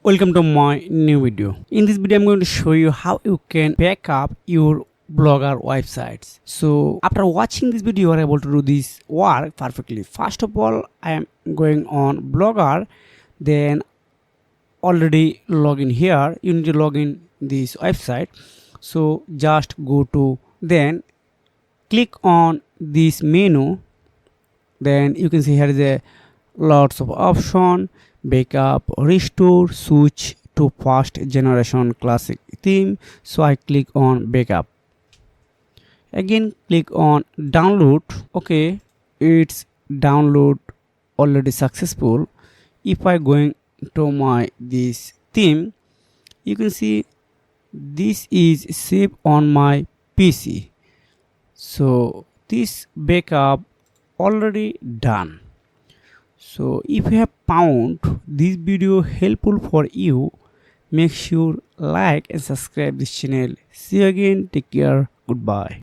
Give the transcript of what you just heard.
Welcome to my new video. In this video I'm going to show you how you can back up your blogger websites. So after watching this video you are able to do this work perfectly. First of all, I am going on blogger, then already log in here. You need to log in this website. So just go to, then click on this menu. Then you can see here is a lots of option: backup, restore, switch to first generation classic theme. So I click on backup. Again click on download. Okay, it's download already successful. If I going to my this theme, you can see this is saved on my PC. So this backup already done. So if you have found this video helpful for you, make sure like and subscribe this channel. See you again. Take care. Goodbye.